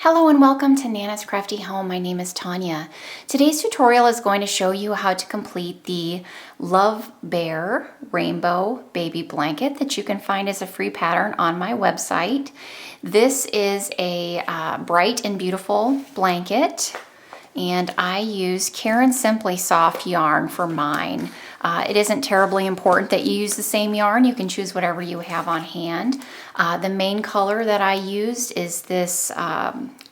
Hello and welcome to Nana's Crafty Home. My name is Tanya. Today's tutorial is going to show you how to complete the Love Bear Rainbow Baby Blanket that you can find as a free pattern on my website. This is a bright and beautiful blanket, and I use Caron Simply Soft yarn for mine. It isn't terribly important that you use the same yarn. You can choose whatever you have on hand. The main color that I used is this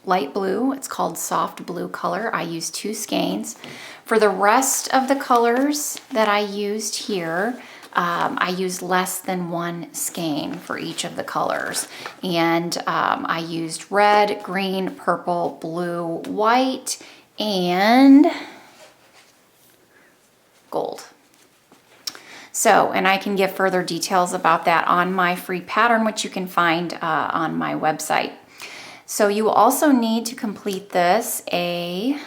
light blue. It's called soft blue color. I used 2 skeins. For the rest of the colors that I used here, I used less than 1 skein for each of the colors. And I used red, green, purple, blue, white, and gold. So, and I can give further details about that on my free pattern, which you can find on my website. So you will also need to complete this a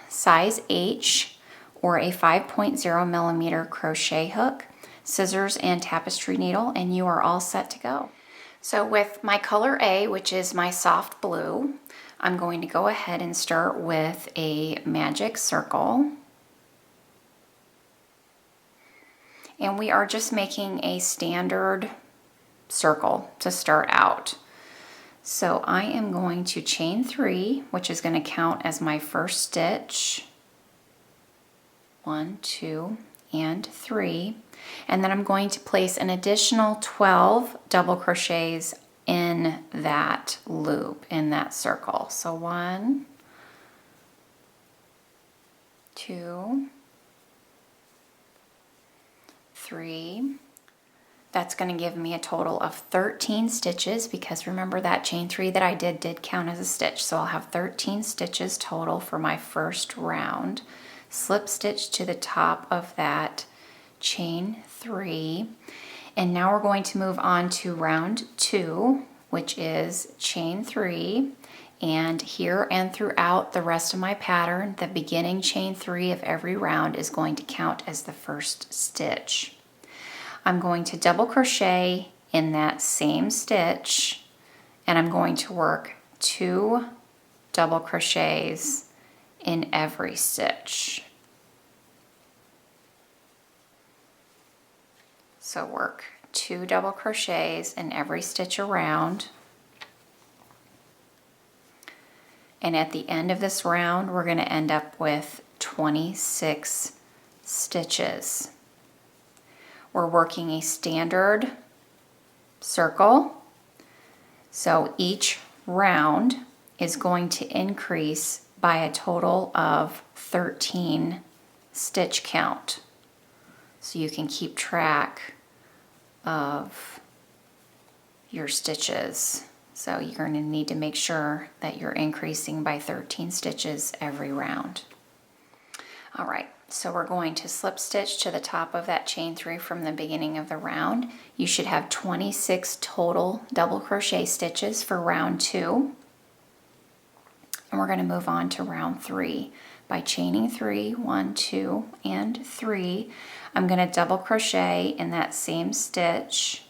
size H or a 5.0 millimeter crochet hook, scissors, and tapestry needle, and you are all set to go. So with my color A, which is my soft blue, I'm going to go ahead and start with a magic circle. And we are just making a standard circle to start out. So I am going to chain 3, which is going to count as my first stitch. 1, 2, and 3. And then I'm going to place an additional 12 double crochets in that loop, in that circle. So 1, 2, 3. That's going to give me a total of 13 stitches, because remember that chain 3 that I did count as a stitch. So I'll have 13 stitches total for my first round. Slip stitch to the top of that chain 3. And now we're going to move on to round 2, which is chain 3. And here and throughout the rest of my pattern, the beginning chain 3 of every round is going to count as the first stitch. I'm going to double crochet in that same stitch, and I'm going to work 2 double crochets in every stitch. So work 2 double crochets in every stitch around. And at the end of this round, we're going to end up with 26 stitches. We're working a standard circle. So each round is going to increase by a total of 13 stitch count. So you can keep track of your stitches. So you're going to need to make sure that you're increasing by 13 stitches every round. All right, so we're going to slip stitch to the top of that chain 3 from the beginning of the round. You should have 26 total double crochet stitches for round 2. And we're going to move on to round 3 by chaining 3, 1, 2, and 3. I'm going to double crochet in that same stitch,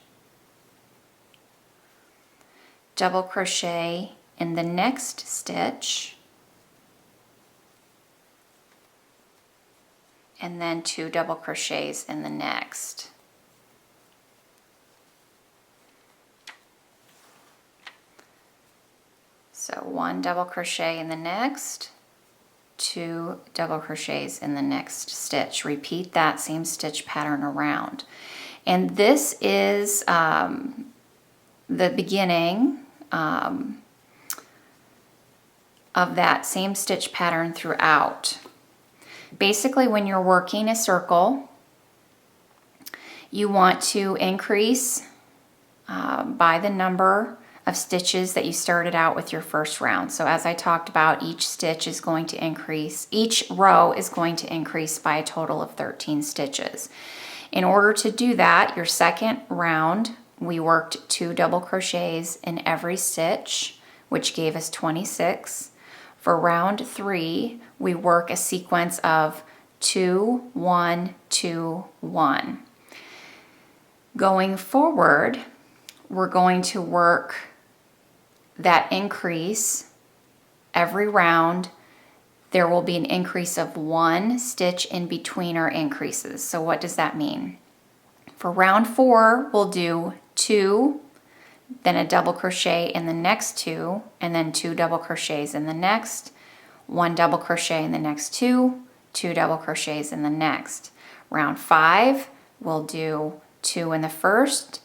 double crochet in the next stitch, and then 2 double crochets in the next. So 1 double crochet in the next, 2 double crochets in the next stitch. Repeat that same stitch pattern around. And this is the beginning of that same stitch pattern throughout. Basically, when you're working a circle, you want to increase by the number of stitches that you started out with your first round. So as I talked about, each stitch is going to increase, each row is going to increase by a total of 13 stitches. In order to do that, your second round, we worked 2 double crochets in every stitch, which gave us 26. For round 3, we work a sequence of 2, 1, 2, 1. Going forward, we're going to work that increase every round there will be an increase of 1 stitch in between our increases. So what does that mean? For round 4, we'll do 2, then a double crochet in the next 2, and then 2 double crochets in the next, 1 double crochet in the next 2, 2 double crochets in the next. Round 5, we'll do 2 in the first,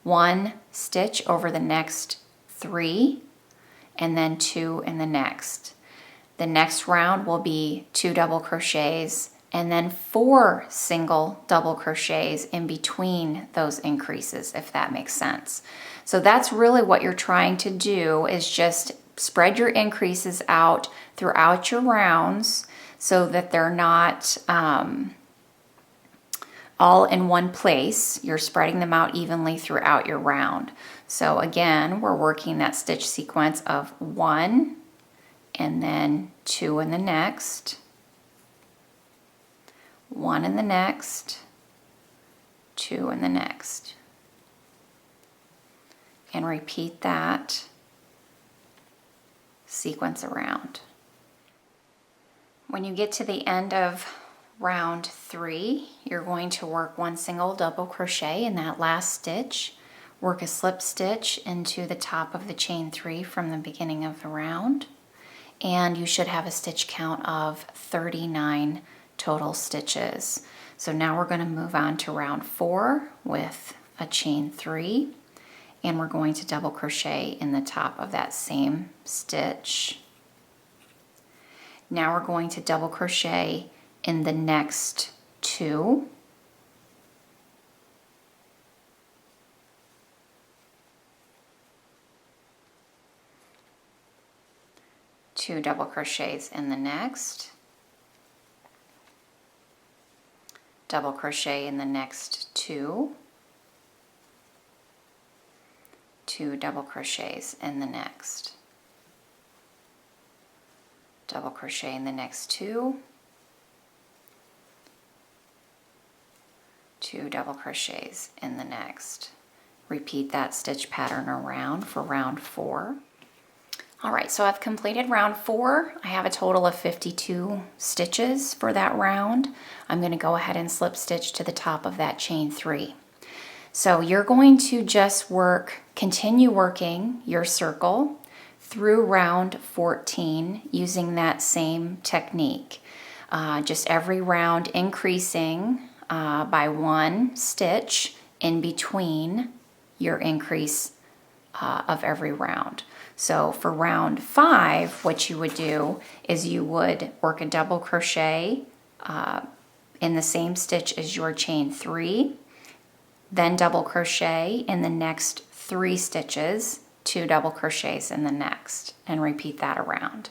1 stitch over the next 3, and then 2 in the next. The next round will be 2 double crochets and then 4 single double crochets in between those increases, if that makes sense. So that's really what you're trying to do, is just spread your increases out throughout your rounds so that they're not all in one place. You're spreading them out evenly throughout your round. So again, we're working that stitch sequence of 1 and then 2 in the next, 1 in the next, 2 in the next. And repeat that sequence around. When you get to the end of round 3, you're going to work 1 single double crochet in that last stitch, work a slip stitch into the top of the chain 3 from the beginning of the round, and you should have a stitch count of 39 total stitches. So now we're going to move on to round 4 with a chain 3, and we're going to double crochet in the top of that same stitch. Now we're going to double crochet in the next 2, two double crochets in the next, double crochet in the next 2, 2 double crochets in the next, double crochet in the next 2, 2 double crochets in the next. Repeat that stitch pattern around for round 4. All right, so I've completed round 4. I have a total of 52 stitches for that round. I'm going to go ahead and slip stitch to the top of that chain 3. So you're going to just continue working your circle through round 14 using that same technique. Just every round increasing by 1 stitch in between your increase of every round. So for round 5, what you would do is you would work a double crochet in the same stitch as your chain 3, then double crochet in the next 3 stitches, 2 double crochets in the next, and repeat that around.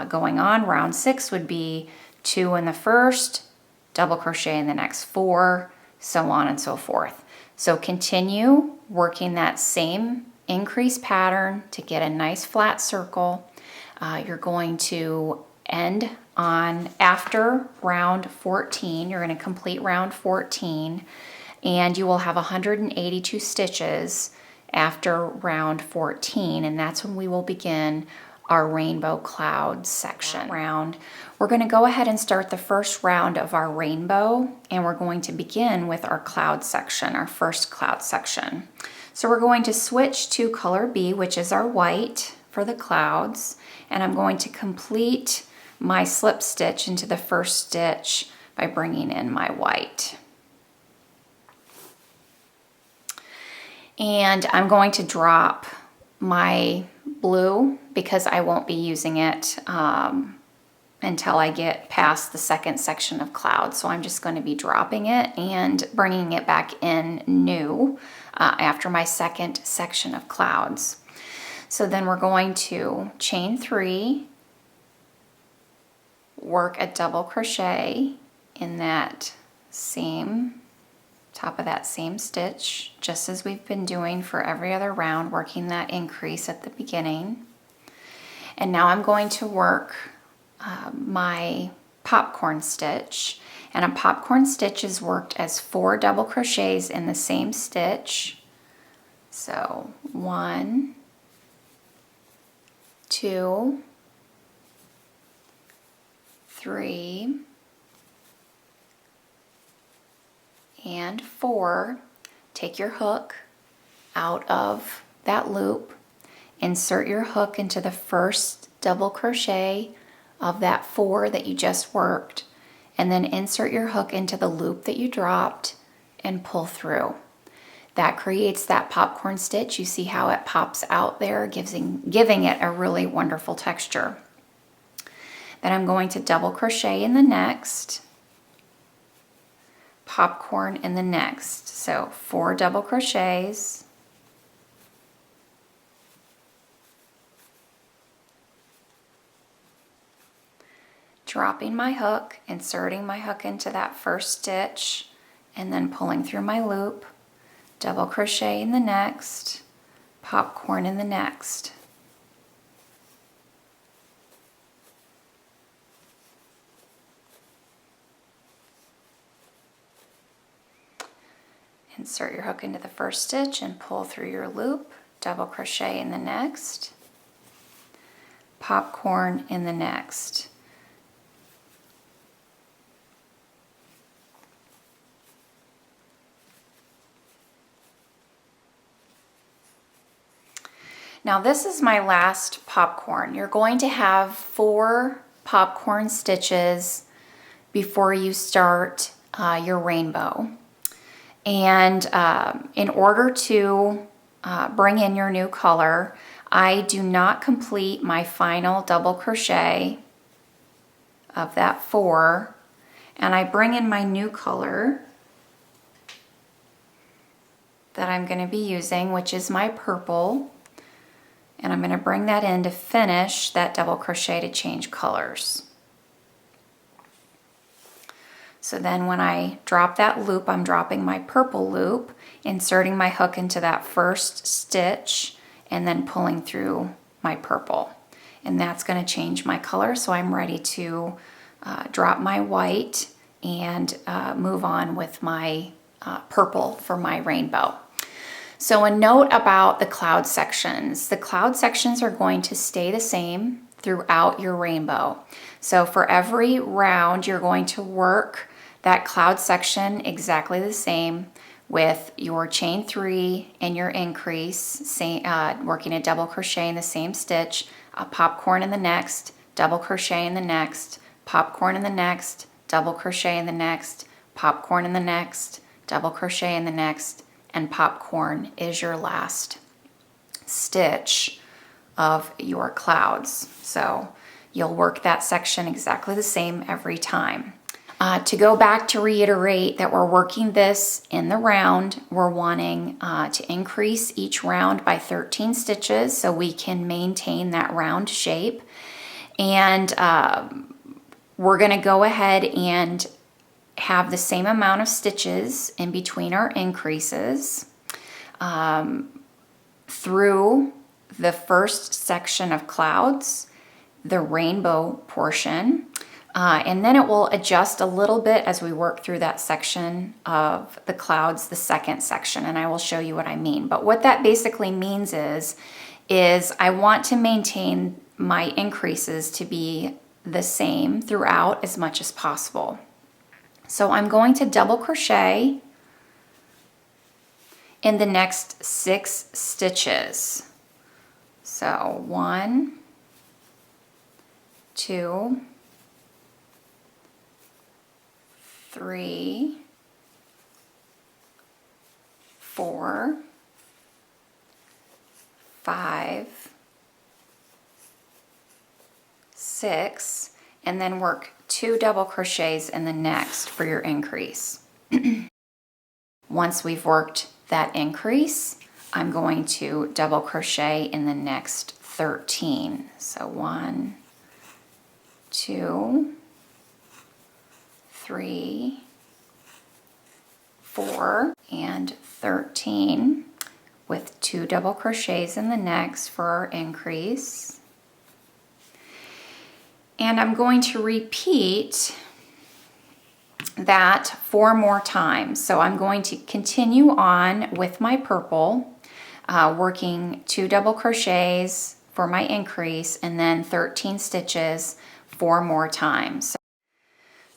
Going on, round 6 would be 2 in the first, double crochet in the next 4, so on and so forth. So continue working that same increase pattern to get a nice flat circle. You're going to end on after round 14. You're going to complete round 14, and you will have 182 stitches after round 14, and that's when we will begin our rainbow cloud section. We're going to go ahead and start the first round of our rainbow, and we're going to begin with our cloud section, our first cloud section. So we're going to switch to color B, which is our white for the clouds, and I'm going to complete my slip stitch into the first stitch by bringing in my white. And I'm going to drop my blue because I won't be using it until I get past the second section of clouds. So I'm just going to be dropping it and bringing it back in new after my second section of clouds. So then we're going to chain 3, work a double crochet in that same top of that same stitch, just as we've been doing for every other round, working that increase at the beginning. And now I'm going to work my popcorn stitch, and a popcorn stitch is worked as 4 double crochets in the same stitch. So 1, 2, 3, and 4. Take your hook out of that loop, insert your hook into the first double crochet of that 4 that you just worked, and then insert your hook into the loop that you dropped and pull through. That creates that popcorn stitch. You see how it pops out there, giving it a really wonderful texture. Then I'm going to double crochet in the next, popcorn in the next. So 4 double crochets, dropping my hook, inserting my hook into that first stitch, and then pulling through my loop, double crochet in the next, popcorn in the next. Insert your hook into the first stitch and pull through your loop, double crochet in the next, popcorn in the next. Now this is my last popcorn. You're going to have 4 popcorn stitches before you start your rainbow. And in order to bring in your new color, I do not complete my final double crochet of that 4, and I bring in my new color that I'm going to be using, which is my purple. And I'm going to bring that in to finish that double crochet to change colors. So then when I drop that loop, I'm dropping my purple loop, inserting my hook into that first stitch, and then pulling through my purple. And that's going to change my color, so I'm ready to drop my white and move on with my purple for my rainbow. So a note about the cloud sections. The cloud sections are going to stay the same throughout your rainbow. So for every round, you're going to work that cloud section exactly the same with your chain 3 and your increase, working a double crochet in the same stitch, a popcorn in the next, double crochet in the next, popcorn in the next, double crochet in the next, popcorn in the next, double crochet in the next, and popcorn is your last stitch of your clouds. So you'll work that section exactly the same every time. To go back to reiterate that we're working this in the round, we're wanting to increase each round by 13 stitches so we can maintain that round shape. And we're going to go ahead and have the same amount of stitches in between our increases through the first section of clouds, the rainbow portion, and then it will adjust a little bit as we work through that section of the clouds, the second section, and I will show you what I mean. But what that basically means is I want to maintain my increases to be the same throughout as much as possible. So I'm going to double crochet in the next 6 stitches. So 1, 2, 3, 4, 5, 6, and then work 2 double crochets in the next for your increase. Once we've worked that increase, I'm going to double crochet in the next 13. So 1, 2, 3, 4, and 13 with 2 double crochets in the next for our increase. And I'm going to repeat that 4 more times. So I'm going to continue on with my purple, working 2 double crochets for my increase and then 13 stitches 4 more times.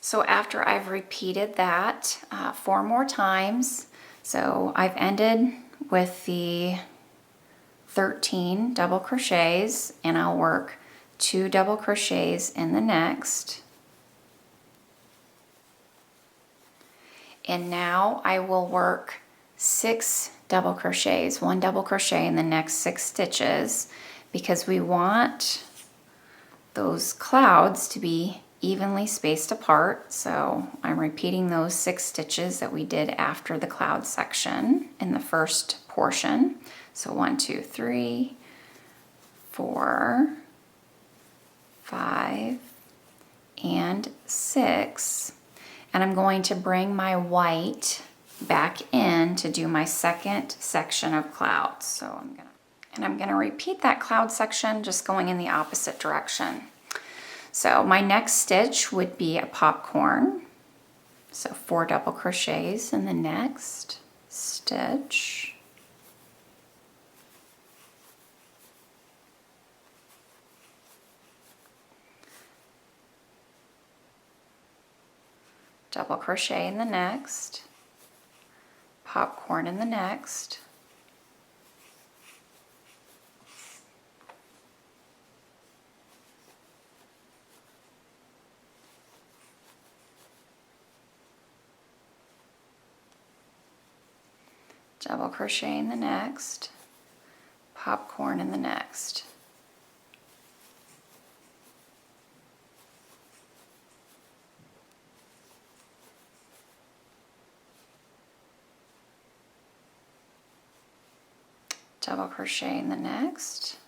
So after I've repeated that 4 more times, so I've ended with the 13 double crochets, and I'll work 2 double crochets in the next. And now I will work 6 double crochets, 1 double crochet in the next 6 stitches, because we want those clouds to be evenly spaced apart. So I'm repeating those 6 stitches that we did after the cloud section in the first portion. So 1, 2, 3, 4, 5, and 6. And I'm going to bring my white back in to do my second section of clouds. So I'm gonna repeat that cloud section, just going in the opposite direction. So my next stitch would be a popcorn. So 4 double crochets in the next stitch. Double crochet in the next, popcorn in the next, double crochet in the next, popcorn in the next. Double crochet in the next,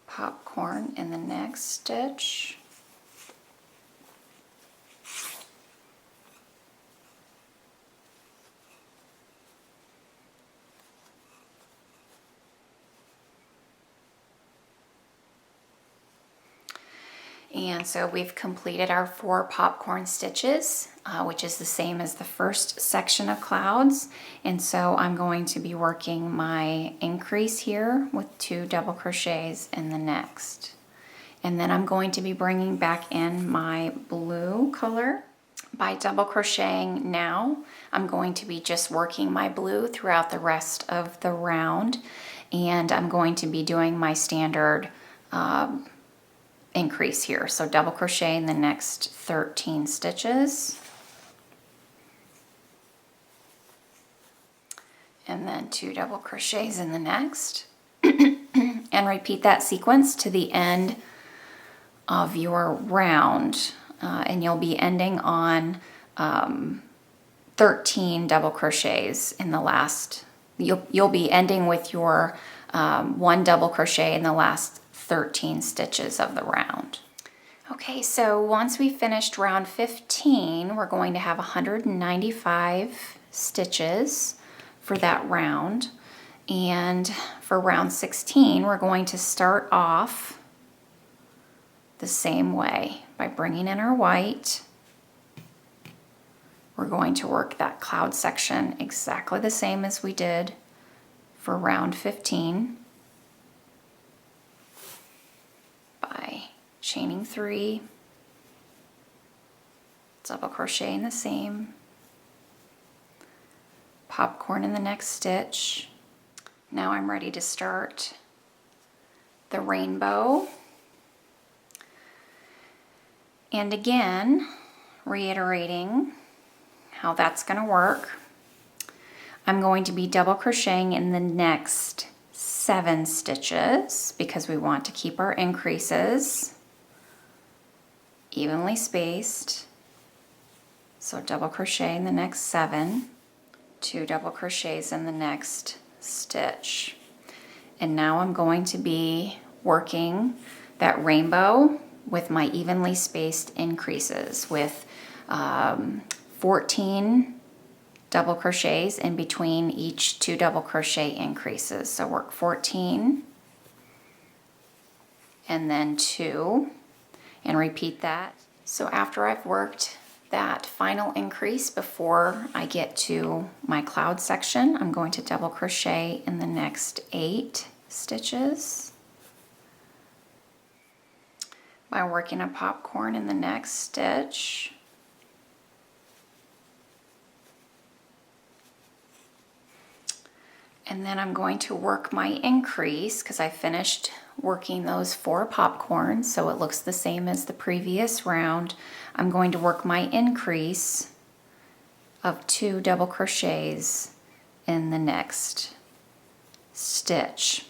popcorn in the next stitch, and so we've completed our 4 popcorn stitches, which is the same as the first section of clouds. And so I'm going to be working my increase here with 2 double crochets in the next. And then I'm going to be bringing back in my blue color. By double crocheting now, I'm going to be just working my blue throughout the rest of the round. And I'm going to be doing my standard increase here. So double crochet in the next 13 stitches. And then 2 double crochets in the next. And repeat that sequence to the end of your round. And you'll be ending on 13 double crochets in the last, you'll be ending with your 1 double crochet in the last 13 stitches of the round. Okay, so once we finished round 15, we're going to have 195 stitches for that round. And for round 16, we're going to start off the same way by bringing in our white. We're going to work that cloud section exactly the same as we did for round 15 by chaining 3, double crocheting the same, popcorn in the next stitch. Now I'm ready to start the rainbow. And again, reiterating how that's going to work, I'm going to be double crocheting in the next 7 stitches because we want to keep our increases evenly spaced. So double crochet in the next 7, 2 double crochets in the next stitch. And now I'm going to be working that rainbow with my evenly spaced increases with 14 double crochets in between each 2 double crochet increases. So work 14 and then 2 and repeat that. So after I've worked that final increase before I get to my cloud section, I'm going to double crochet in the next 8 stitches by working a popcorn in the next stitch, And then I'm going to work my increase because I finished working those 4 popcorns, so it looks the same as the previous round. I'm going to work my increase of 2 double crochets in the next stitch.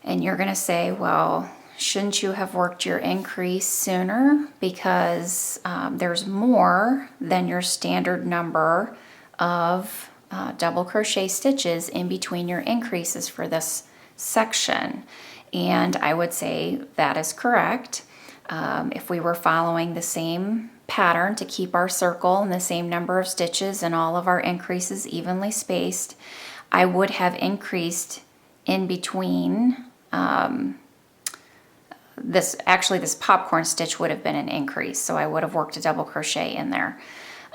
And you're going to say, well, shouldn't you have worked your increase sooner? Because there's more than your standard number of double crochet stitches in between your increases for this section. And I would say that is correct. If we were following the same pattern to keep our circle and the same number of stitches and all of our increases evenly spaced, I would have increased in between. This popcorn stitch would have been an increase, so I would have worked a double crochet in there.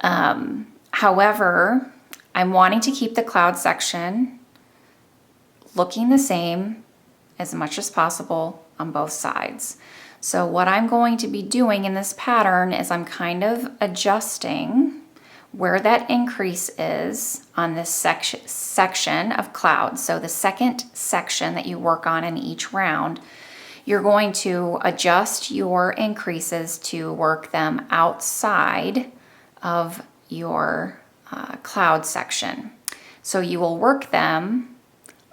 However, I'm wanting to keep the cloud section looking the same as much as possible on both sides. So what I'm going to be doing in this pattern is I'm kind of adjusting where that increase is on this section of cloud. So the second section that you work on in each round, you're going to adjust your increases to work them outside of your cloud section. So you will work them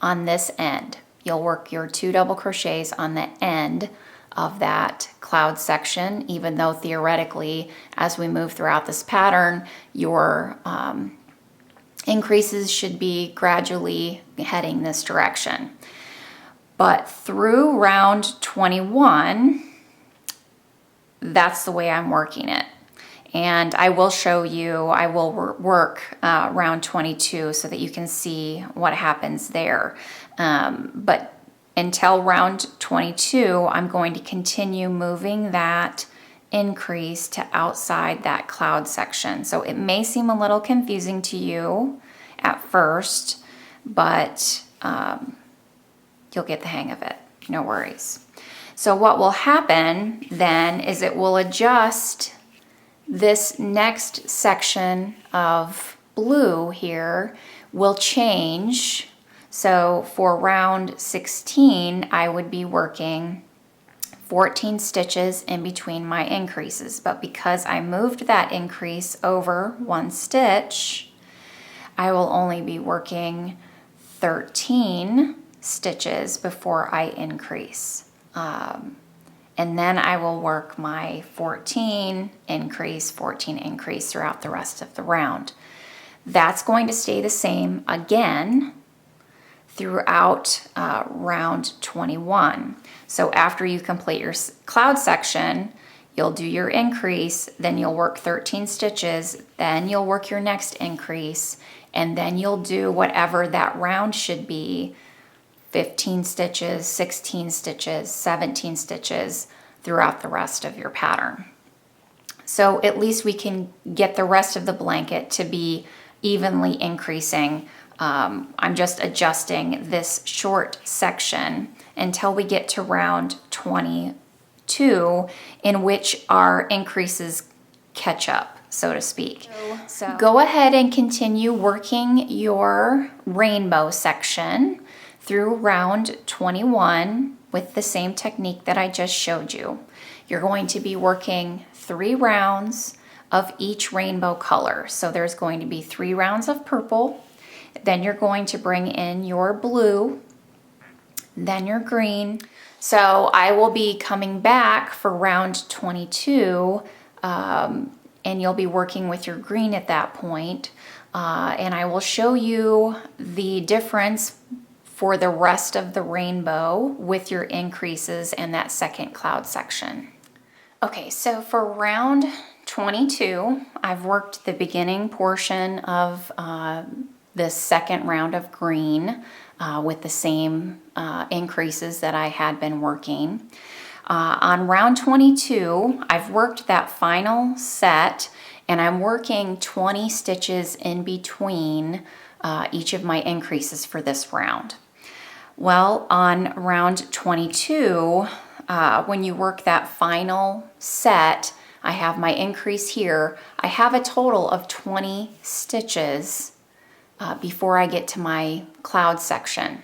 on this end. You'll work your 2 double crochets on the end of that cloud section, even though theoretically, as we move throughout this pattern, your increases should be gradually heading this direction. But through round 21, that's the way I'm working it. And I will show you, I will work round 22 so that you can see what happens there. But until round 22, I'm going to continue moving that increase to outside that cloud section. So it may seem a little confusing to you at first, but you'll get the hang of it, no worries. So what will happen then is it will adjust this next section of blue here will change. So for round 16, I would be working 14 stitches in between my increases. But because I moved that increase over 1 stitch, I will only be working 13 stitches before I increase. And then I will work my 14 increase throughout the rest of the round. That's going to stay the same again throughout round 21. So after you complete your cloud section, you'll do your increase, then you'll work 13 stitches, then you'll work your next increase, and then you'll do whatever that round should be, 15 stitches, 16 stitches, 17 stitches throughout the rest of your pattern. So at least we can get the rest of the blanket to be evenly increasing. I'm just adjusting this short section until we get to round 22, in which our increases catch up, so to speak. So go ahead and continue working your rainbow section through round 21 with the same technique that I just showed you. You're going to be working 3 rounds of each rainbow color. So there's going to be 3 rounds of purple, then you're going to bring in your blue, then your green. So I will be coming back for round 22, and you'll be working with your green at that point. And I will show you the difference for the rest of the rainbow with your increases and that second cloud section. Okay, so for round 22, I've worked the beginning portion of this second round of green with the same increases that I had been working. On round 22, I've worked that final set, and I'm working 20 stitches in between each of my increases for this round. Well, on round 22, when you work that final set, I have my increase here. I have a total of 20 stitches before I get to my cloud section.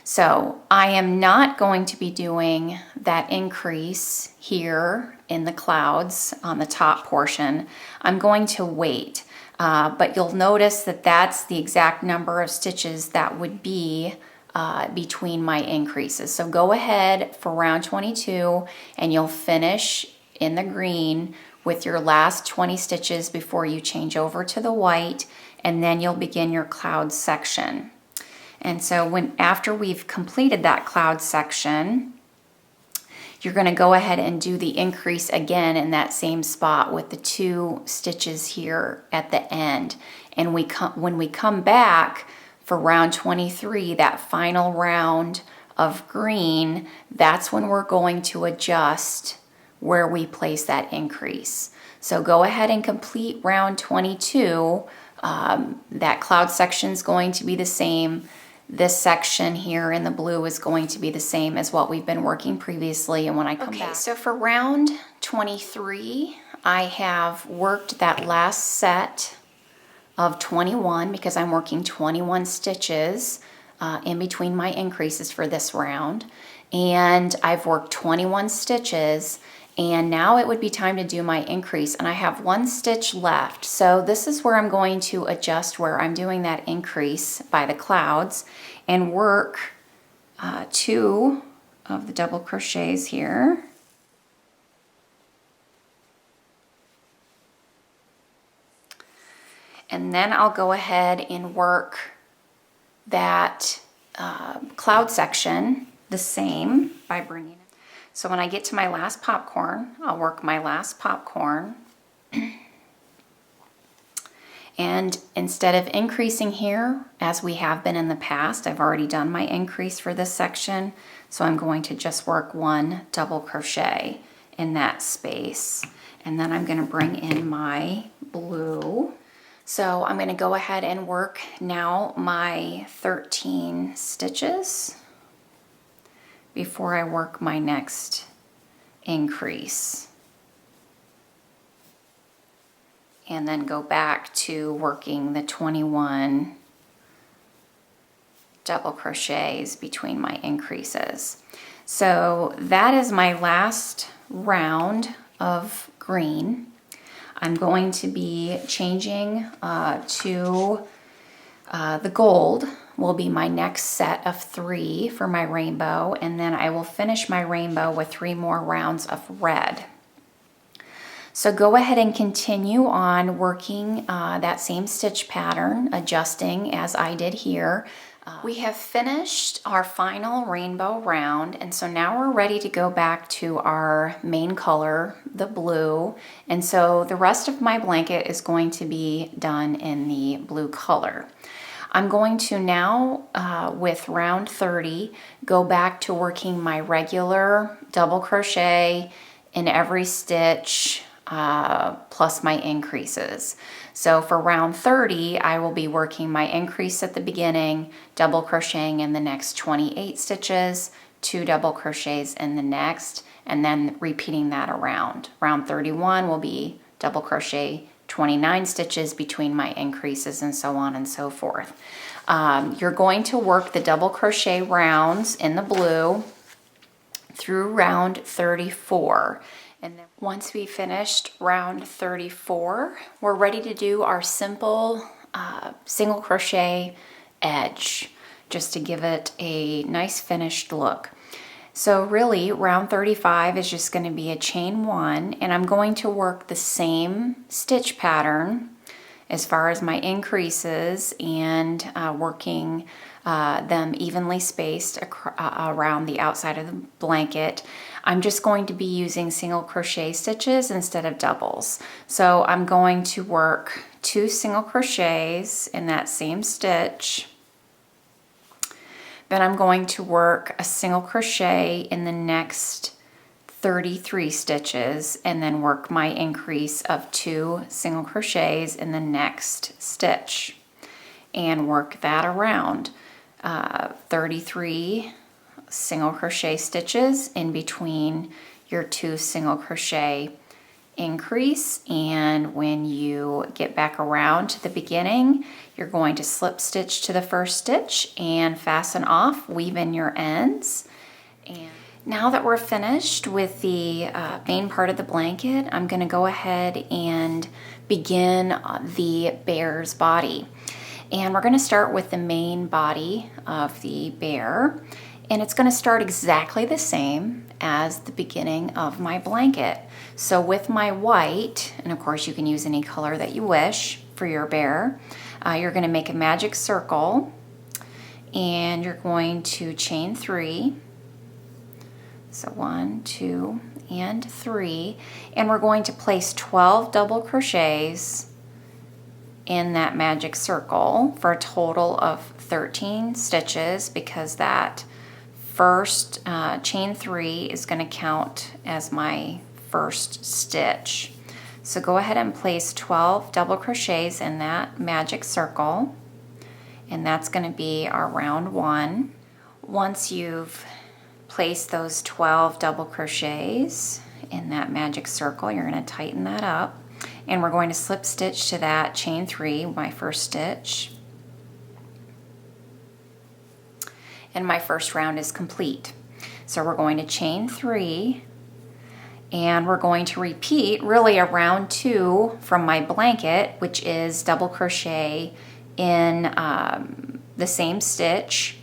So I am not going to be doing that increase here in the clouds on the top portion. I'm going to wait, but you'll notice that that's the exact number of stitches that would be between my increases. So go ahead for round 22 and you'll finish in the green with your last 20 stitches before you change over to the white, and then you'll begin your cloud section. And so after we've completed that cloud section, you're going to go ahead and do the increase again in that same spot with the 2 stitches here at the end. And when we come back for round 23, that final round of green, that's when we're going to adjust where we place that increase. So go ahead and complete round 22. That cloud section is going to be the same. This section here in the blue is going to be the same as what we've been working previously. And when I come back. So for round 23, I have worked that last set of 21 because I'm working 21 stitches in between my increases for this round. And I've worked 21 stitches, and now it would be time to do my increase, and I have 1 stitch left. So this is where I'm going to adjust where I'm doing that increase by the clouds and work 2 of the double crochets here. And then I'll go ahead and work that cloud section the same by bringing it. So when I get to my last popcorn, I'll work my last popcorn. And instead of increasing here, as we have been in the past, I've already done my increase for this section, so I'm going to just work 1 double crochet in that space. And then I'm going to bring in my blue. So I'm going to go ahead and work now my 13 stitches before I work my next increase. And then go back to working the 21 double crochets between my increases. So that is my last round of green. I'm going to be changing to the gold will be my next set of 3 for my rainbow, and then I will finish my rainbow with 3 more rounds of red. So go ahead and continue on working that same stitch pattern, adjusting as I did here. We have finished our final rainbow round, and so now we're ready to go back to our main color, the blue. And so the rest of my blanket is going to be done in the blue color. I'm going to now, with round 30, go back to working my regular double crochet in every stitch plus my increases. So for round 30, I will be working my increase at the beginning, double crocheting in the next 28 stitches, 2 double crochets in the next, and then repeating that around. Round 31 will be double crochet 29 stitches between my increases, and so on and so forth. You're going to work the double crochet rounds in the blue through round 34. And then once we finished round 34, we're ready to do our simple single crochet edge, just to give it a nice finished look. So really, round 35 is just going to be a chain 1, and I'm going to work the same stitch pattern as far as my increases and working them evenly spaced around the outside of the blanket. I'm just going to be using single crochet stitches instead of doubles. So I'm going to work 2 single crochets in that same stitch. Then I'm going to work a single crochet in the next 33 stitches, and then work my increase of 2 single crochets in the next stitch and work that around. 33 single crochet stitches in between your 2 single crochet increase, and when you get back around to the beginning, you're going to slip stitch to the first stitch and fasten off, weave in your ends. And now that we're finished with the main part of the blanket, I'm going to go ahead and begin the bear's body. And we're going to start with the main body of the bear, and it's going to start exactly the same as the beginning of my blanket. So with my white, and of course you can use any color that you wish for your bear, you're going to make a magic circle, and you're going to chain 3. So 1, 2, and 3, and we're going to place 12 double crochets in that magic circle for a total of 13 stitches, because that first chain 3 is going to count as my first stitch. So go ahead and place 12 double crochets in that magic circle, and that's going to be our round 1. Once you've placed those 12 double crochets in that magic circle, you're going to tighten that up, and we're going to slip stitch to that chain 3, my first stitch. And my first round is complete. So we're going to chain 3, and we're going to repeat really a round 2 from my blanket, which is double crochet in the same stitch,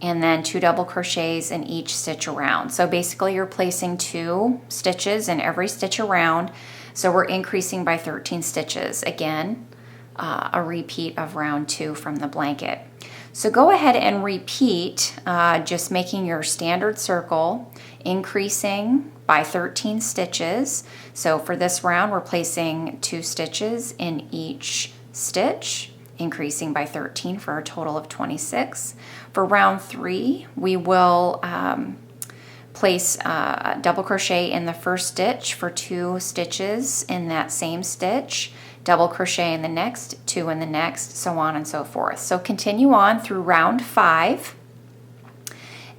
and then 2 double crochets in each stitch around. So basically you're placing 2 stitches in every stitch around, so we're increasing by 13 stitches. Again, a repeat of round 2 from the blanket. So go ahead and repeat, just making your standard circle, increasing by 13 stitches. So for this round, we're placing 2 stitches in each stitch, increasing by 13 for a total of 26. For round 3, we will place a double crochet in the first stitch for 2 stitches in that same stitch, double crochet in the next, 2 in the next, so on and so forth. So continue on through round 5,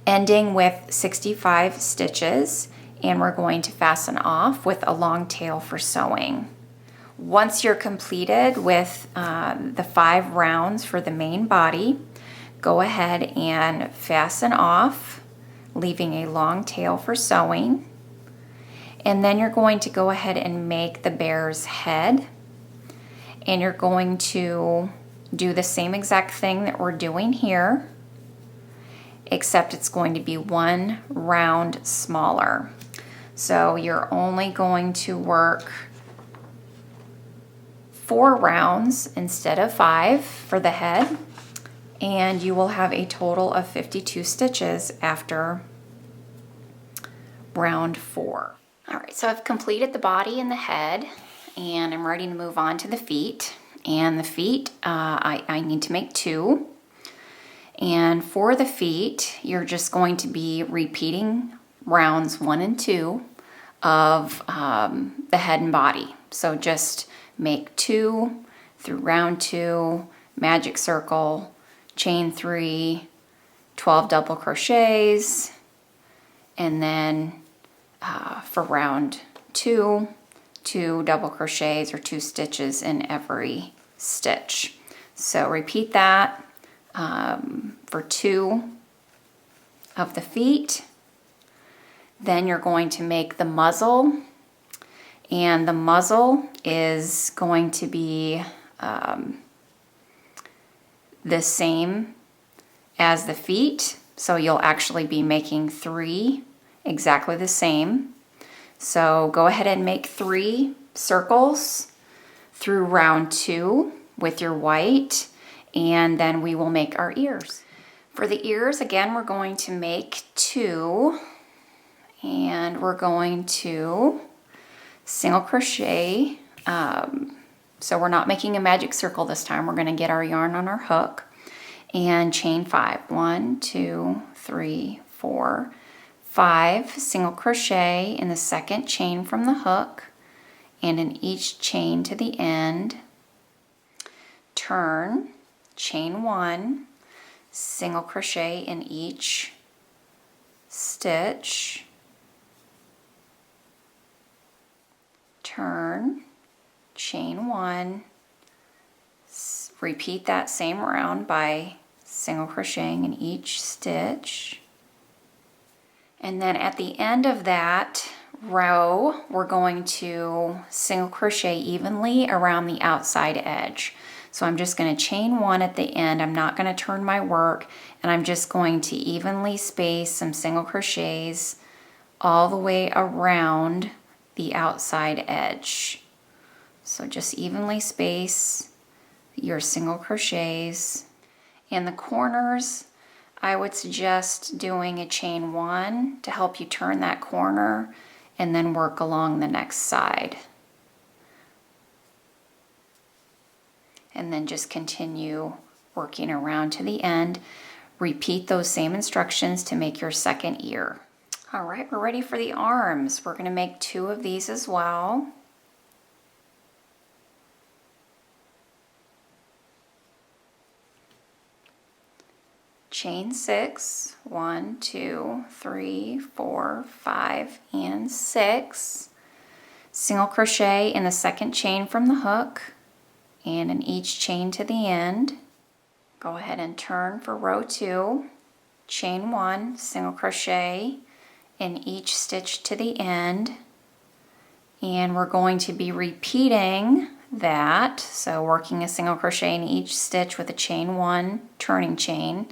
ending with 65 stitches, and we're going to fasten off with a long tail for sewing. Once you're completed with the 5 rounds for the main body, go ahead and fasten off, leaving a long tail for sewing. And then you're going to go ahead and make the bear's head, and you're going to do the same exact thing that we're doing here, except it's going to be 1 round smaller. So you're only going to work 4 rounds instead of 5 for the head, and you will have a total of 52 stitches after round 4. All right, so I've completed the body and the head, and I'm ready to move on to the feet. And the feet, I need to make 2. And for the feet, you're just going to be repeating rounds 1 and 2 of the head and body. So just make 2 through round 2, magic circle, chain 3, 12 double crochets, and then for round 2, 2 double crochets or 2 stitches in every stitch. So repeat that for 2 of the feet. Then you're going to make the muzzle, and the muzzle is going to be the same as the feet, so you'll actually be making 3 exactly the same. So go ahead and make 3 circles through round 2 with your white, and then we will make our ears. For the ears, again, we're going to make 2, and we're going to single crochet. So we're not making a magic circle this time. We're going to get our yarn on our hook and chain 5. 1, 2, 3, 4, 5 single crochet in the second chain from the hook, and in each chain to the end, turn, chain 1, single crochet in each stitch, turn, chain 1, repeat that same round by single crocheting in each stitch. And then at the end of that row, we're going to single crochet evenly around the outside edge. So I'm just going to chain 1 at the end. I'm not going to turn my work, and I'm just going to evenly space some single crochets all the way around the outside edge. So just evenly space your single crochets. In the corners, I would suggest doing a chain 1 to help you turn that corner and then work along the next side. And then just continue working around to the end. Repeat those same instructions to make your second ear. All right, we're ready for the arms. We're going to make 2 of these as well. Chain 6, 1, 2, 3, 4, 5, and 6. Single crochet in the second chain from the hook and in each chain to the end. Go ahead and turn for row 2, chain 1, single crochet in each stitch to the end. And we're going to be repeating that, so working a single crochet in each stitch with a chain 1 turning chain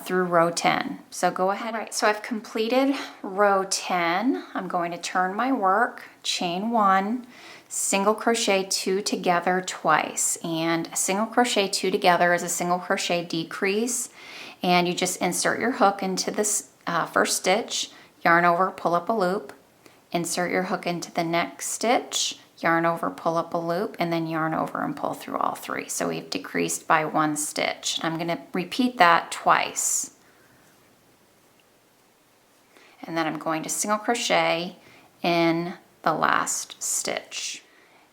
through row 10. So go ahead. All right, so I've completed row 10. I'm going to turn my work, chain 1, single crochet 2 together twice. And a single crochet 2 together is a single crochet decrease. And you just insert your hook into this first stitch, yarn over, pull up a loop, insert your hook into the next stitch, yarn over, pull up a loop, and then yarn over and pull through all 3. So we've decreased by 1 stitch. I'm going to repeat that twice. And then I'm going to single crochet in the last stitch.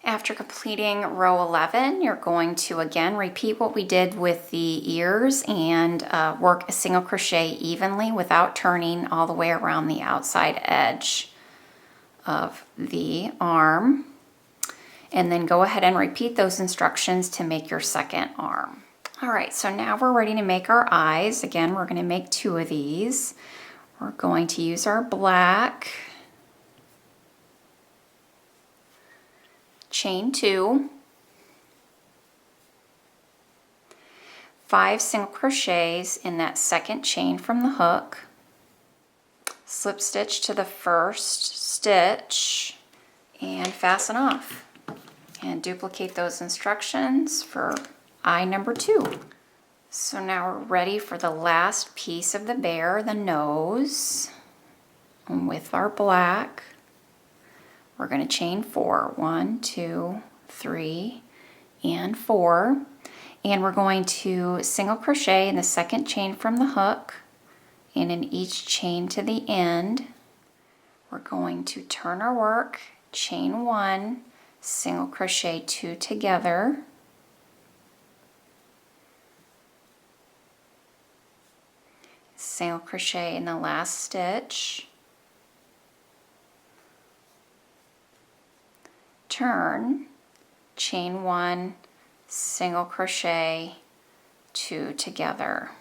After completing row 11, you're going to again repeat what we did with the ears and work a single crochet evenly without turning all the way around the outside edge of the arm. And then go ahead and repeat those instructions to make your second arm. All right, so now we're ready to make our eyes. Again, we're going to make 2 of these. We're going to use our black, chain 2, 5 single crochets in that second chain from the hook, slip stitch to the first stitch, and fasten off. And duplicate those instructions for eye number 2. So now we're ready for the last piece of the bear, the nose. And with our black, we're going to chain 4. 1, 2, 3, and 4. And we're going to single crochet in the second chain from the hook and in each chain to the end. We're going to turn our work, chain 1, single crochet 2 together, single crochet in the last stitch, turn, chain 1, single crochet 2 together,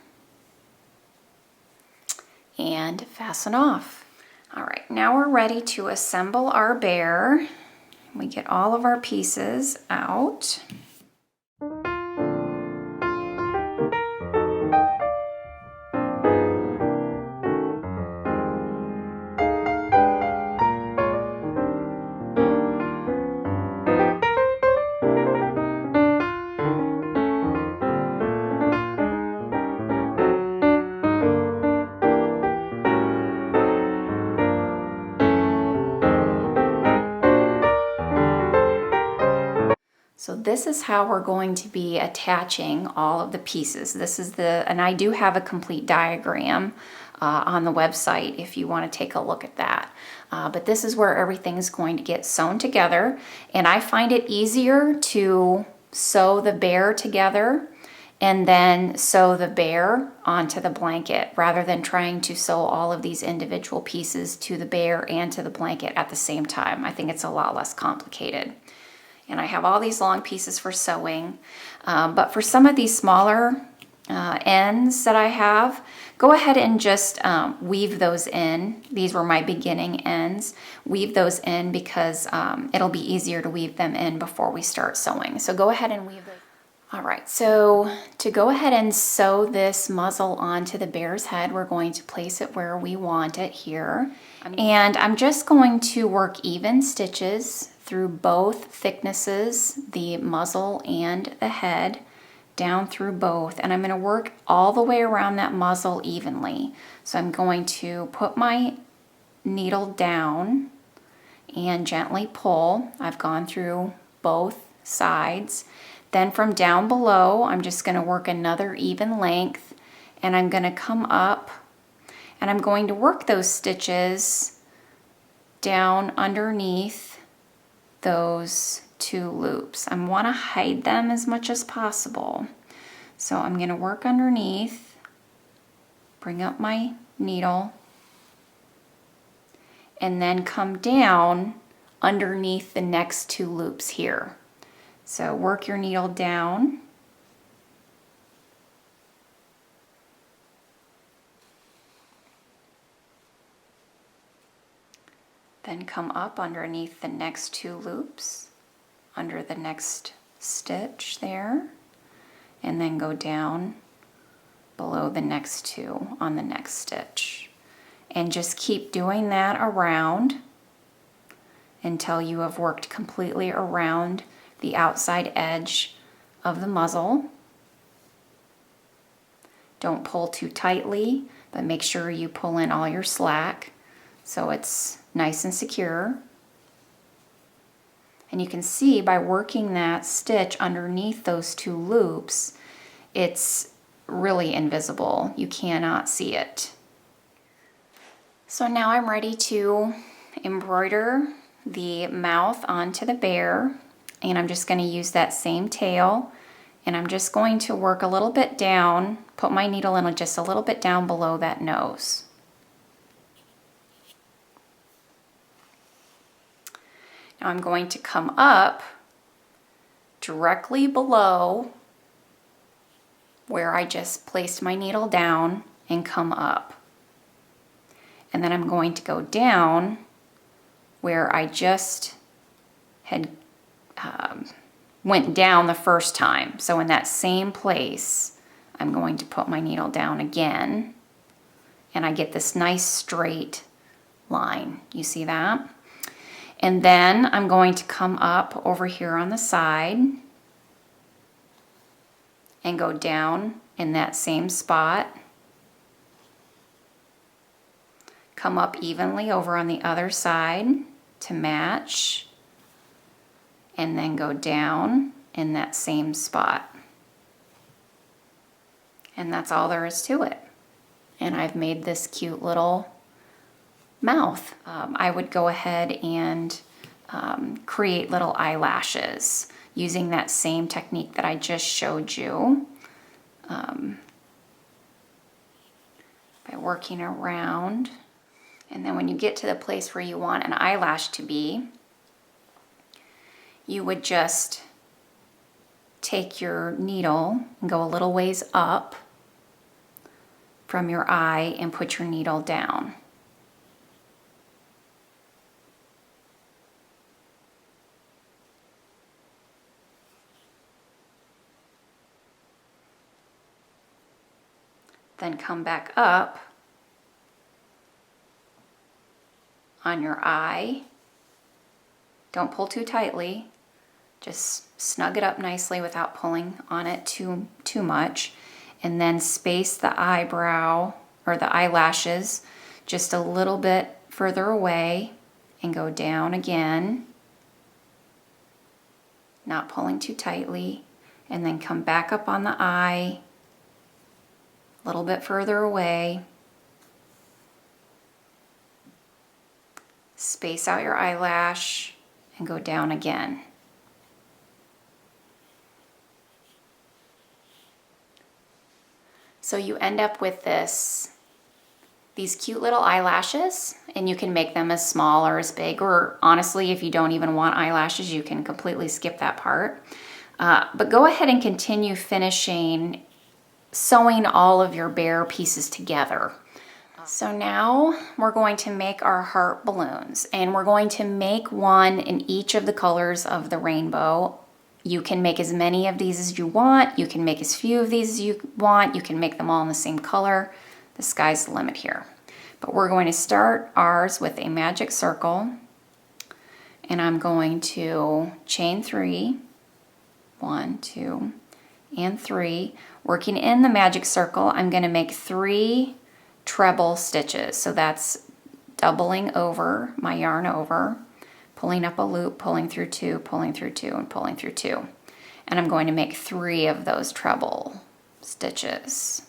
and fasten off. All right, now we're ready to assemble our bear. We get all of our pieces out. So this is how we're going to be attaching all of the pieces. This is and I do have a complete diagram on the website if you want to take a look at that. But this is where everything's going to get sewn together. And I find it easier to sew the bear together and then sew the bear onto the blanket rather than trying to sew all of these individual pieces to the bear and to the blanket at the same time. I think it's a lot less complicated. And I have all these long pieces for sewing, but for some of these smaller ends that I have, go ahead and just weave those in. These were my beginning ends. Weave those in because it'll be easier to weave them in before we start sewing. So go ahead and weave those. All right, so to go ahead and sew this muzzle onto the bear's head, we're going to place it where we want it here. And I'm just going to work even stitches through both thicknesses, the muzzle and the head, down through both. And I'm going to work all the way around that muzzle evenly. So I'm going to put my needle down and gently pull. I've gone through both sides. Then from down below, I'm just going to work another even length, and I'm going to come up and I'm going to work those stitches down underneath those 2 loops. I want to hide them as much as possible. So I'm going to work underneath, bring up my needle, and then come down underneath the next 2 loops here. So work your needle down, then come up underneath the next 2 loops, under the next stitch there, and then go down below the next 2 on the next stitch. And just keep doing that around until you have worked completely around the outside edge of the muzzle. Don't pull too tightly, but make sure you pull in all your slack so it's nice and secure. And you can see by working that stitch underneath those 2 loops, it's really invisible. You cannot see it. So now I'm ready to embroider the mouth onto the bear. And I'm just going to use that same tail, and I'm just going to work a little bit down, put my needle in just a little bit down below that nose. Now I'm going to come up directly below where I just placed my needle down and come up. And then I'm going to go down where I just had went down the first time. So in that same place, I'm going to put my needle down again, and I get this nice straight line. You see that? And then I'm going to come up over here on the side and go down in that same spot. Come up evenly over on the other side to match, and then go down in that same spot. And that's all there is to it. And I've made this cute little mouth. I would go ahead and create little eyelashes using that same technique that I just showed you. By working around. And then when you get to the place where you want an eyelash to be, you would just take your needle and go a little ways up from your eye and put your needle down. Then come back up on your eye. Don't pull too tightly. Just snug it up nicely without pulling on it too much. And then space the eyebrow or the eyelashes just a little bit further away and go down again. Not pulling too tightly. And then come back up on the eye a little bit further away. Space out your eyelash and go down again. So you end up with these cute little eyelashes, and you can make them as small or as big, or honestly, if you don't even want eyelashes, you can completely skip that part. But go ahead and continue finishing sewing all of your bear pieces together. So now we're going to make our heart balloons, and we're going to make one in each of the colors of the rainbow. You can make as many of these as you want. You can make as few of these as you want. You can make them all in the same color. The sky's the limit here. But we're going to start ours with a magic circle, and I'm going to chain 3, 1, 2, and 3. Working in the magic circle, I'm going to make 3 treble stitches. So that's doubling over my yarn over, pulling up a loop, pulling through 2, pulling through 2, and pulling through 2. And I'm going to make 3 of those treble stitches.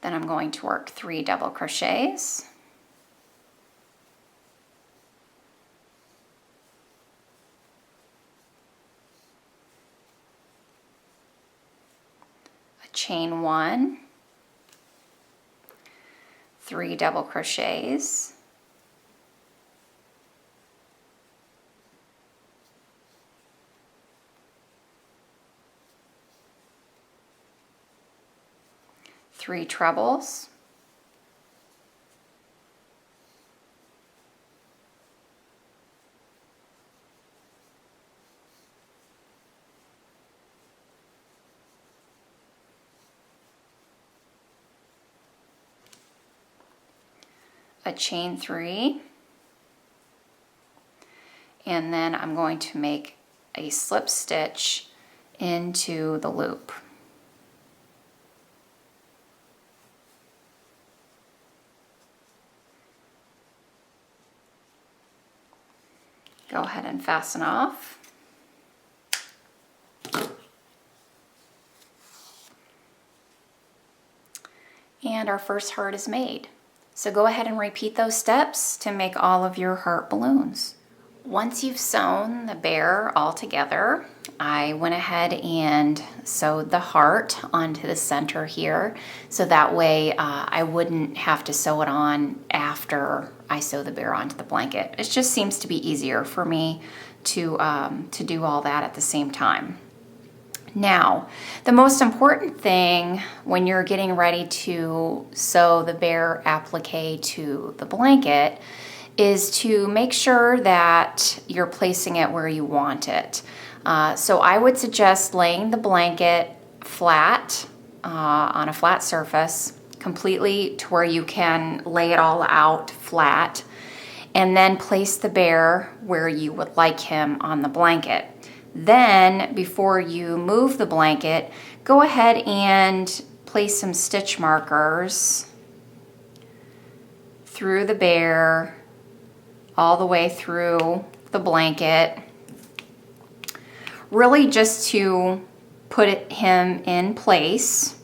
Then I'm going to work 3 double crochets. Chain 1, 3 double crochets, three trebles, a chain 3, and then I'm going to make a slip stitch into the loop. Go ahead and fasten off. And our first heart is made. So go ahead and repeat those steps to make all of your heart balloons. Once you've sewn the bear all together, I went ahead and sewed the heart onto the center here, so that way I wouldn't have to sew it on after I sew the bear onto the blanket. It just seems to be easier for me to do all that at the same time. Now, the most important thing when you're getting ready to sew the bear applique to the blanket is to make sure that you're placing it where you want it. So I would suggest laying the blanket flat on a flat surface, completely to where you can lay it all out flat, and then place the bear where you would like him on the blanket. Then, before you move the blanket, go ahead and place some stitch markers through the bear, all the way through the blanket, really just to put him in place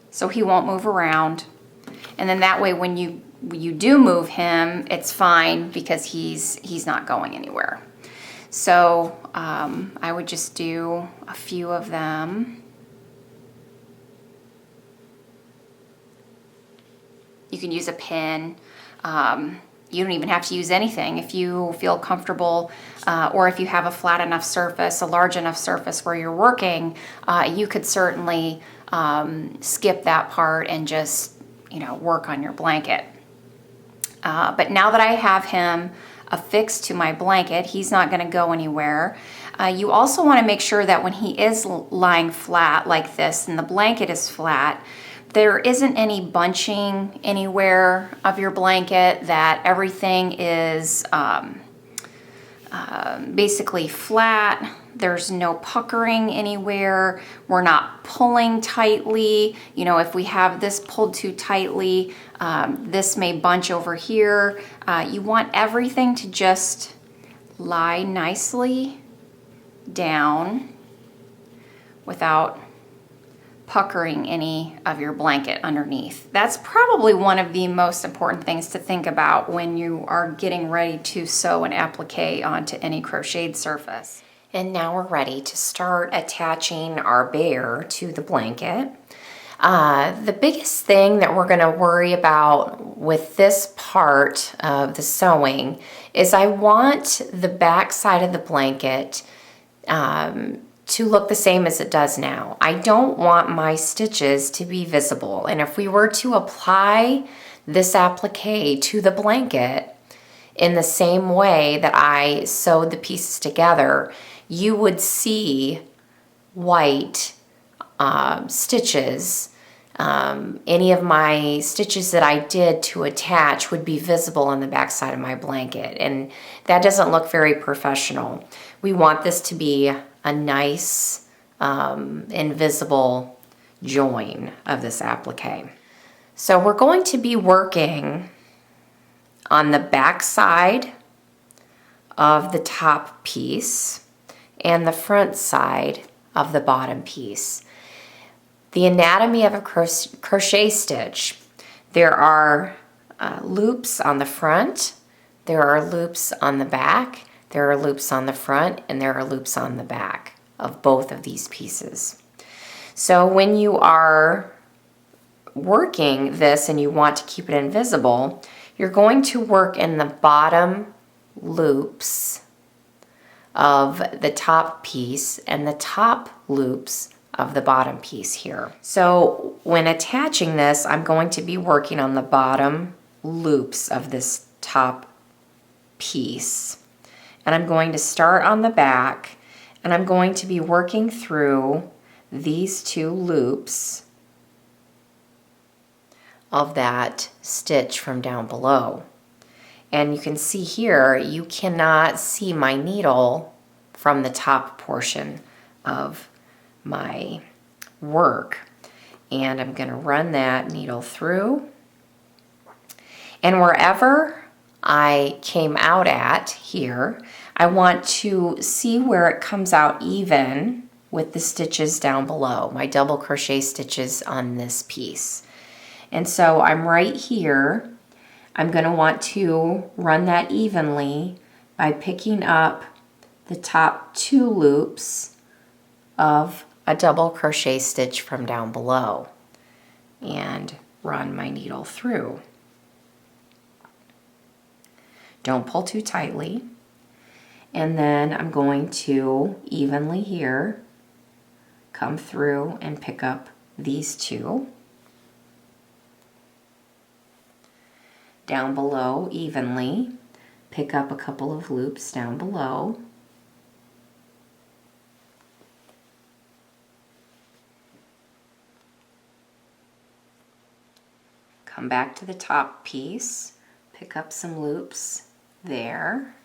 so he won't move around. And then that way when you do move him, it's fine because he's not going anywhere. So I would just do a few of them. You can use a pin. You don't even have to use anything. If you feel comfortable or if you have a flat enough surface, a large enough surface where you're working, you could certainly skip that part and just, work on your blanket. But now that I have him affixed to my blanket, he's not going to go anywhere. You also want to make sure that when he is lying flat like this and the blanket is flat, there isn't any bunching anywhere of your blanket, that everything is basically flat. There's no puckering anywhere. We're not pulling tightly. If we have this pulled too tightly, this may bunch over here. You want everything to just lie nicely down without puckering any of your blanket underneath. That's probably one of the most important things to think about when you are getting ready to sew an applique onto any crocheted surface. And now we're ready to start attaching our bear to the blanket. The biggest thing that we're going to worry about with this part of the sewing is I want the back side of the blanket to look the same as it does now. I don't want my stitches to be visible. And if we were to apply this applique to the blanket in the same way that I sewed the pieces together, you would see white stitches. Any of my stitches that I did to attach would be visible on the back side of my blanket, and that doesn't look very professional. We want this to be a nice invisible join of this applique. So we're going to be working on the back side of the top piece and the front side of the bottom piece. The anatomy of a crochet stitch: there are loops on the front, there are loops on the back, there are loops on the front, and there are loops on the back of both of these pieces. So when you are working this and you want to keep it invisible, you're going to work in the bottom loops of the top piece and the top loops of the bottom piece here. So when attaching this, I'm going to be working on the bottom loops of this top piece. And I'm going to start on the back, and I'm going to be working through these two loops of that stitch from down below. And you can see here, you cannot see my needle from the top portion of my work. And I'm going to run that needle through. And wherever I came out at here, I want to see where it comes out even with the stitches down below, my double crochet stitches on this piece. And so I'm right here. I'm going to want to run that evenly by picking up the top two loops of a double crochet stitch from down below and run my needle through. Don't pull too tightly. And then I'm going to evenly here come through and pick up these two. Down below evenly, pick up a couple of loops down below. Come back to the top piece, pick up some loops there.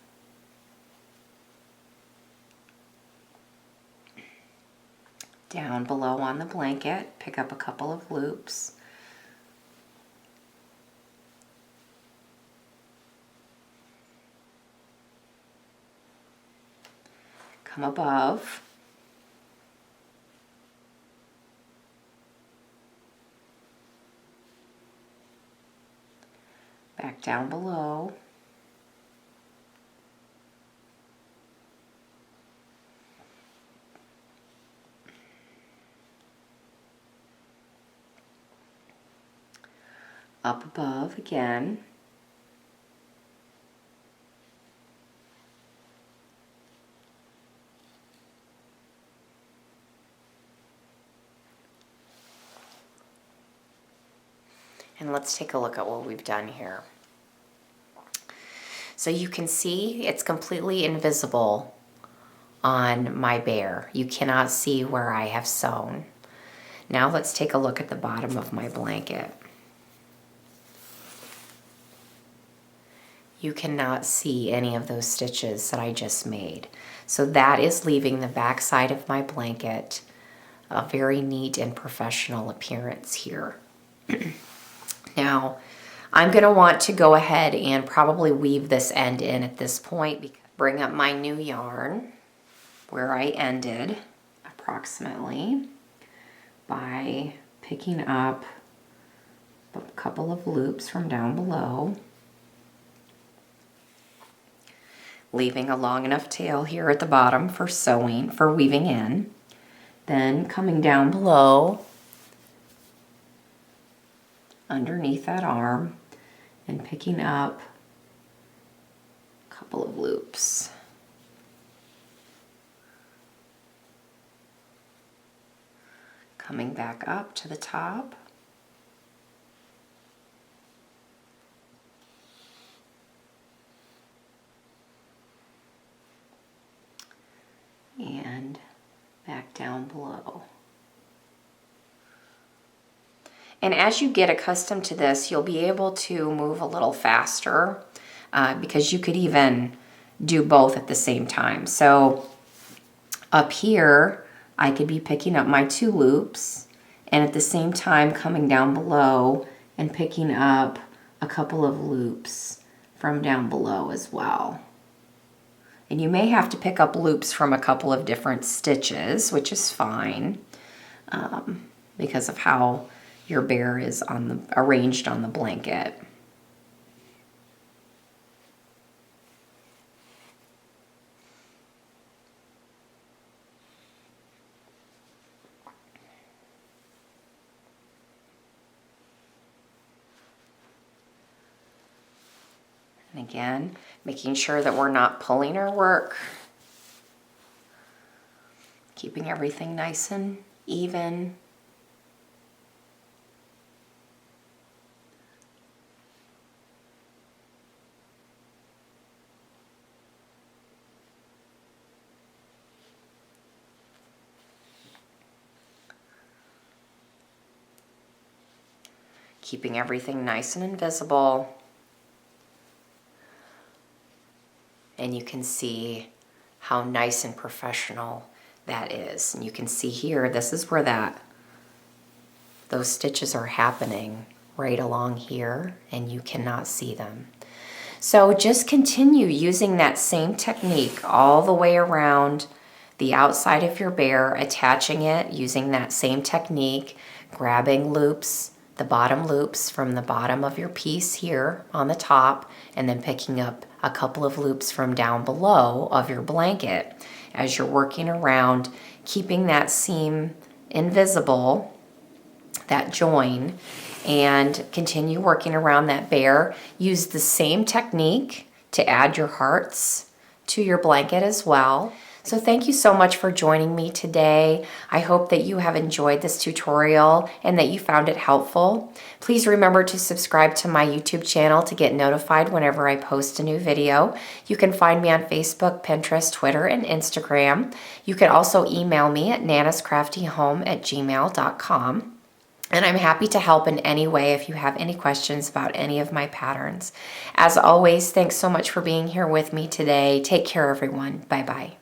Down below on the blanket, pick up a couple of loops. Come above. Back down below. Up above again. And let's take a look at what we've done here. So you can see it's completely invisible on my bear. You cannot see where I have sewn. Now let's take a look at the bottom of my blanket. You cannot see any of those stitches that I just made. So that is leaving the back side of my blanket a very neat and professional appearance here. Now, I'm going to want to go ahead and probably weave this end in at this point. Bring up my new yarn where I ended approximately. by picking up a couple of loops from down below, leaving a long enough tail here at the bottom for sewing, for weaving in, then coming down below underneath that arm and picking up a couple of loops. Coming back up to the top. And back down below. And as you get accustomed to this, you'll be able to move a little faster because you could even do both at the same time. So up here, I could be picking up my 2 loops and at the same time coming down below and picking up a couple of loops from down below as well. And you may have to pick up loops from a couple of different stitches, which is fine because of how your bear is arranged on the blanket. And again, making sure that we're not pulling our work, keeping everything nice and even. Keeping everything nice and invisible. And you can see how nice and professional that is. And you can see here, this is where those stitches are happening right along here, and you cannot see them. So just continue using that same technique all the way around the outside of your bear, attaching it using that same technique, grabbing loops, the bottom loops from the bottom of your piece here on the top, and then picking up a couple of loops from down below of your blanket as you're working around, keeping that seam invisible, that join, and continue working around that bear. Use the same technique to add your hearts to your blanket as well. So thank you so much for joining me today. I hope that you have enjoyed this tutorial and that you found it helpful. Please remember to subscribe to my YouTube channel to get notified whenever I post a new video. You can find me on Facebook, Pinterest, Twitter, and Instagram. You can also email me at nanascraftyhome@gmail.com. And I'm happy to help in any way if you have any questions about any of my patterns. As always, thanks so much for being here with me today. Take care, everyone. Bye-bye.